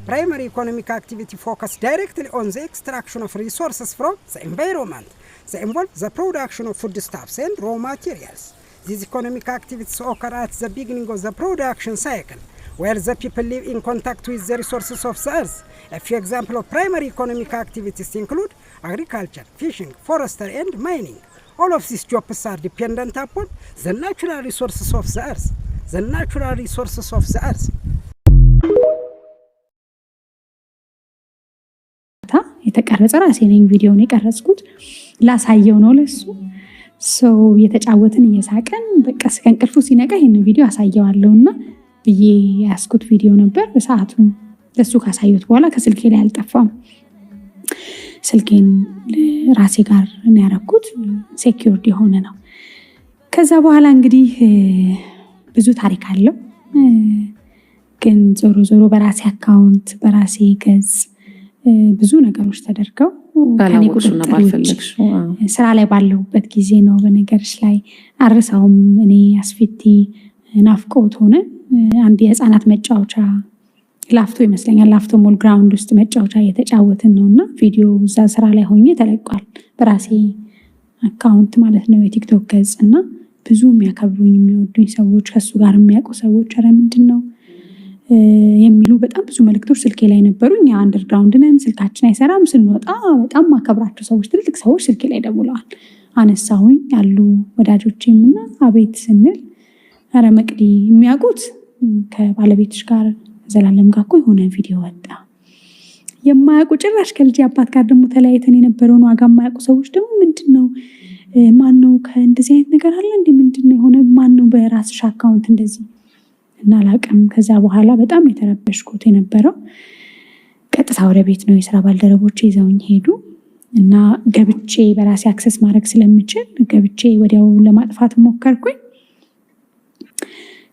primary economic activity focus directly on the extraction of resources from the environment. They involve the production of foodstuffs and raw materials. These economic activities occur at the beginning of the production cycle, where the people live in contact with the resources of the earth. A few examples of primary economic activities include agriculture, fishing, forestry, and mining. All of these jobs are dependent upon the natural resources of the earth. The natural resources of the earth. የተቀረጸ ራሴ ነኝ ቪዲዮውን የቀረጽኩት ላሳየው ነው ለሱ ሰው የተጫወትን እየሳቀን በቃ ስከንቅልፉ ሲነቃ ይሄንን ቪዲዮ አሳየዋለሁና ብዬ ያስኩት ቪዲዮ ነበር በሰዓቱ ለሱ ካሳየሁት በኋላ ከስልኬ ላይ አልጠፋም ስልኬን ራሴ ጋር ነው ያረኩት ሴኩርድ የሆነ ነው ከዛ በኋላ እንግዲህ ብዙ ታሪክ አለው ግን ዞሮ በራሴ አካውንት በራሴ ገጽ ብዙ ነገሮች ተደርገው ከኔ ቁጥጥር ስራ ላይ ባለሁበት ጊዜ ነው በነገርሽ ላይ አርሳውም እኔ አስፊቲ ናፍቆት ሆነ አንድ የህፃናት መጫወቻ ላፍቶ ይመስለኛል ላፍቶ ሞል ግራውንድ ውስጥ መጫወቻ እየተጫወትን ነውና ቪዲዮ እዛ ስራ ላይ ሆኜ ተለቋል በራሴ አካውንት ማለት ነው የቲክቶክ ገጽና ብዙ የሚያከብሩኝ የሚወዱኝ ሰዎች ከሱ ጋር የሚያውቁ ሰዎች አረ ምንድነው የሚሉ በጣም ብዙ መልእክቶች ስልኬ ላይ ነበሩኝ አንደርግራውንድ ነን ስልካችን አይሰራም ስንወጣ በጣም ማከብራቸው ሰዎች ትልልቅ ሰዎች ስልኬ ላይ ደውለዋል አነሳሁኝ ያሉ ወዳጆቼምና አቤት ስንል አረ መቅዲ የሚያውቁት ከባለቤትሽ ጋር ዘላለም ጋር የሆነ ቪዲዮ ወጣ የማያውቁ ጭራሽ ከልጅ አባት ጋር ደግሞ ተለያይተን የነበረውን ዋጋ የማያውቁ ሰዎች ደግሞ ምንድነው ማነው ከእንደዚህ አይነት ነገር አለ እንዴ ምንድነው የሆነ ማነው በራስሽ አካውንት እንደዚህ እና ላቀም ከዛ በኋላ በጣም የተረበሽኩት የነበረው ቀጥታ ወደ ቤት ነው የሥራ ባልደረቦቼ ይዘውኝ ሄዱ እና ገብቼ በራሴ አክሰስ ማድረግ ስለምችል ገብቼ ወዲያው ለማጥፋት ሞከርኩኝ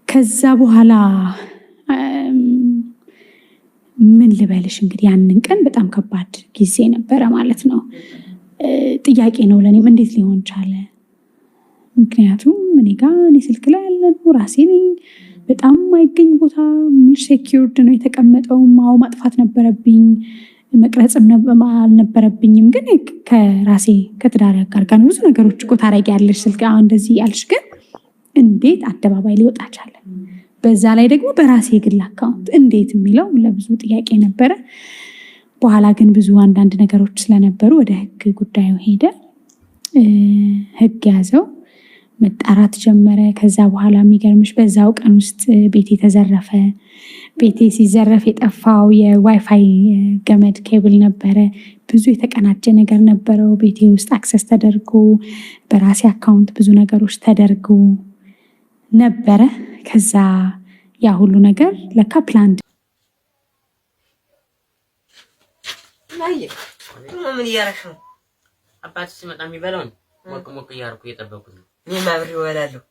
ከዛ በኋላ ምን ልበልሽ እንግዲህ ያንን ቀን በጣም ከባድ ጊዜ ነበር ማለት ነው ጥያቄ ነው ለኔም እንዴት ሊሆን ቻለ ምክንያቱም እኔ ጋር እኔ ስልክ ላይ ያለው ራሴ ነኝ በጣም ማይገኝ ቦታ ምን ሴኩርድ ነው የተቀመጠው ማው ማጥፋት ነበረብኝ መቅረጽም አልነበረብኝም ግን ከራሴ ከትዳር ጋር ብዙ ነገሮች እኮ ታረጊያለሽ ስልክ አሁን እንደዚህ ያልሽ ግን እንዴት አደባባይ ሊወጣ ቻለ በዛ ላይ ደግሞ በራሴ ግል አካውንት እንዴት የሚለው ለብዙ ጥያቄ ነበረ በኋላ ግን ብዙ አንዳንድ ነገሮች ስለነበሩ ወደ ህግ ጉዳዩ ሄደ ህግ ያዘው መጣራት ጀመረ ከዛ በኋላ የሚገርምሽ በዛው ቀን ውስጥ ቤቴ ተዘረፈ ቤቴ ሲዘረፍ የጠፋው የዋይፋይ ገመድ ኬብል ነበረ ብዙ የተቀናጀ ነገር ነበረው ቤቴ ውስጥ አክሰስ ተደርጎ በራሴ አካውንት ብዙ ነገሮች ተደርጎ ነበረ ከዛ ያ ሁሉ ነገር ለካ ፕላንድ ላይ ምን ያረሽ ነው አባትሽ ሲመጣ የሚበላው ሞቅ ያርኩ እየጠበቁት ነው እኔ ማብሪ ወላለሁ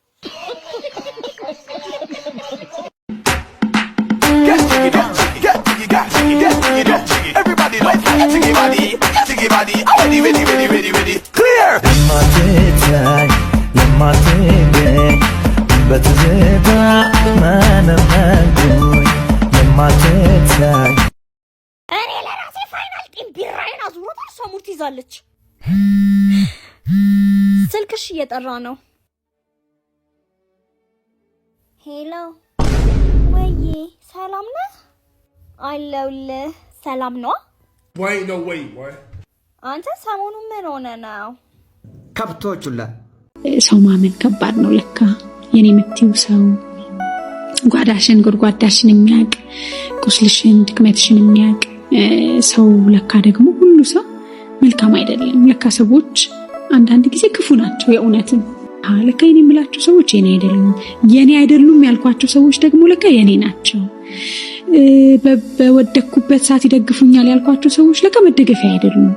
everybody like jiggy body ready clear በትዝታ ማነማጉኝ የማትታይ እኔ ለራሴ ፋይናል ጢም ቢራይን አዝሮታ ሰሙት ይዛለች ስልክሽ እየጠራ ነው ሄሎ ወይ ሰላም ነህ አለውልህ ሰላም ነው ወይ ነው ወይ አንተ ሰሞኑን ምን ሆነ ነው ከብቶቹላ ሰው ማመን ከባድ ነው ለካ የኔ የምትይው ሰው ጓዳሽን ጉድጓዳሽን የሚያቅ ቁስልሽን ድክመትሽን የሚያቅ ሰው ለካ ደግሞ ሁሉ ሰው መልካም አይደለም ለካ ሰዎች አንዳንድ ጊዜ ክፉ ናቸው የእውነትም ለካ የኔ የምላቸው ሰዎች የኔ አይደሉም ያልኳቸው ሰዎች ደግሞ ለካ የኔ ናቸው በወደኩበት ሰዓት ይደግፉኛል ያልኳቸው ሰዎች ለካ መደገፊያ አይደሉም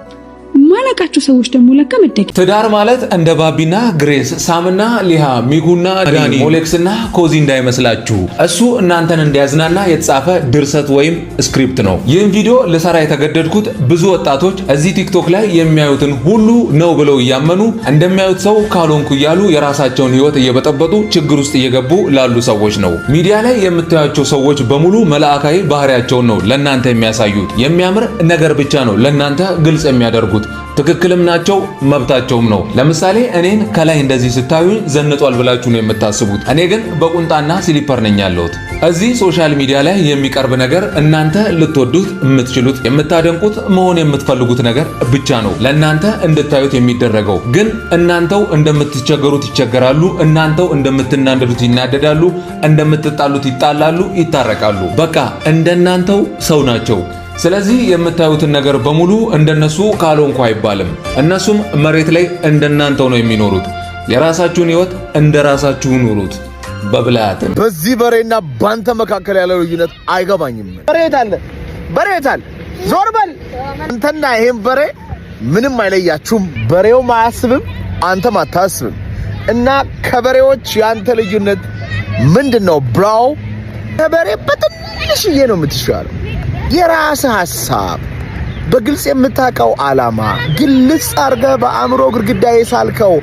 ማላቃቸው ሰዎች ደግሞ ለካ መደግ ትዳር ማለት እንደ ባቢና ግሬስ ሳምና ሊሃ ሚጉና ዳኒ ሞሌክስና ኮዚ እንዳይመስላችሁ እሱ እናንተን እንዲያዝናና የተጻፈ ድርሰት ወይም ስክሪፕት ነው። ይህን ቪዲዮ ልሰራ የተገደድኩት ብዙ ወጣቶች እዚህ ቲክቶክ ላይ የሚያዩትን ሁሉ ነው ብለው እያመኑ እንደሚያዩት ሰው ካልሆንኩ እያሉ የራሳቸውን ህይወት እየበጠበጡ ችግር ውስጥ እየገቡ ላሉ ሰዎች ነው። ሚዲያ ላይ የምታዩቸው ሰዎች በሙሉ መላእካዊ ባህሪያቸውን ነው ለናንተ የሚያሳዩት። የሚያምር ነገር ብቻ ነው ለናንተ ግልጽ የሚያደርጉት። ትክክልም ናቸው፣ መብታቸውም ነው። ለምሳሌ እኔን ከላይ እንደዚህ ስታዩኝ ዘንጧል ብላችሁ ነው የምታስቡት። እኔ ግን በቁንጣና ስሊፐር ነኝ ያለሁት። እዚህ ሶሻል ሚዲያ ላይ የሚቀርብ ነገር እናንተ ልትወዱት የምትችሉት የምታደንቁት መሆን የምትፈልጉት ነገር ብቻ ነው ለናንተ እንድታዩት የሚደረገው። ግን እናንተው እንደምትቸገሩት ይቸገራሉ፣ እናንተው እንደምትናደዱት ይናደዳሉ፣ እንደምትጣሉት ይጣላሉ፣ ይታረቃሉ። በቃ እንደናንተው ሰው ናቸው። ስለዚህ የምታዩትን ነገር በሙሉ እንደነሱ ካልሆንኩ አይባልም። እነሱም መሬት ላይ እንደናንተው ነው የሚኖሩት። የራሳችሁን ህይወት እንደራሳችሁ ኑሩት በብልሃት። በዚህ በሬና ባንተ መካከል ያለው ልዩነት አይገባኝም። በሬት አለ ዞር በል አንተና ይሄን በሬ ምንም አይለያችሁም። በሬውም አያስብም፣ አንተም አታስብም። እና ከበሬዎች ያንተ ልዩነት ምንድነው ብራው? ከበሬ በትንሽዬ ነው የምትሻለው። የራስ ሐሳብ በግልጽ የምታቀው ዓላማ ግልጽ አርገህ በአእምሮ ግድግዳ የሳልከው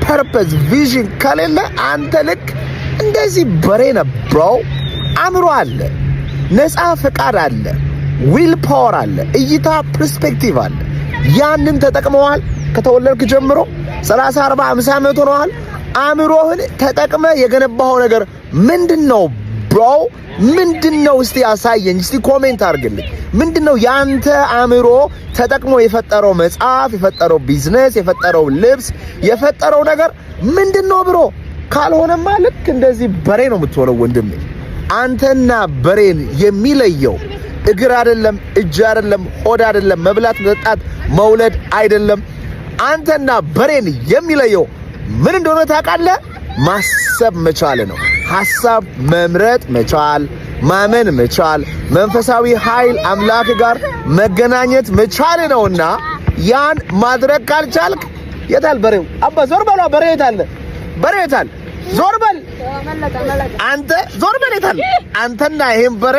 ፐርፐዝ ቪዥን ከሌለ አንተ ልክ እንደዚህ በሬ ነህ ብሮ። አእምሮ አለ፣ ነፃ ፈቃድ አለ፣ ዊል ፓወር አለ፣ እይታ ፐርስፔክቲቭ አለ። ያንን ተጠቅመዋል ከተወለድክ ጀምሮ 30 40 50 ዓመት ሆነዋል። አእምሮህን ተጠቅመህ የገነባው ነገር ምንድነው ብሮ? ምንድነው? እስቲ ያሳየኝ፣ እስቲ ኮሜንት አድርግልኝ። ምንድነው ያንተ አእምሮ ተጠቅሞ የፈጠረው መጽሐፍ፣ የፈጠረው ቢዝነስ፣ የፈጠረው ልብስ፣ የፈጠረው ነገር ምንድነው ብሮ? ካልሆነማ ልክ እንደዚህ በሬ ነው የምትሆነው ወንድሜ። አንተና በሬን የሚለየው እግር አይደለም፣ እጅ አይደለም፣ ሆድ አይደለም፣ መብላት፣ መጠጣት፣ መውለድ አይደለም። አንተና በሬን የሚለየው ምን እንደሆነ ታውቃለህ? ማሰብ መቻል ነው። ሐሳብ መምረጥ መቻል፣ ማመን መቻል፣ መንፈሳዊ ኃይል አምላክ ጋር መገናኘት መቻል ነውና ያን ማድረግ ካልቻልክ የታል በሬው? አባ ዞር በል፣ በሬው የታለ? በሬው የታለ? ዞር በል አንተ፣ ዞር በል የታለ? አንተና ይሄን በሬ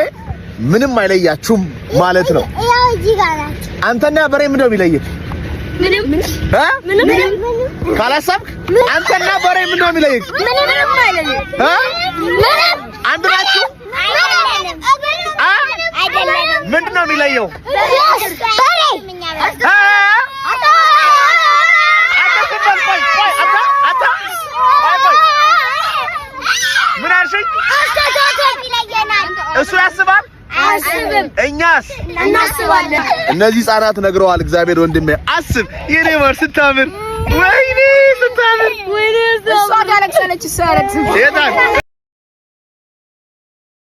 ምንም አይለያችሁም ማለት ነው። አንተና በሬ ምንድን ነው የሚለየው? ምንም ካላሰብክ አንተና በሬ ምንድን ነው የሚለየው? ምንም አይለየው። አንድ ናችሁ? ምንድን ነው የሚለየው? ምን አልሽኝ? እሱ ያስባል፣ እኛስ እናስባለን። እነዚህ ህፃናት ነግረዋል። እግዚአብሔር ወንድሜ አስብ። የኔ ማር ስታምር፣ ወይኔ ስታምር፣ ወይኔ እሷ ታለቅሳለች፣ እሷ ያለቅሳለች።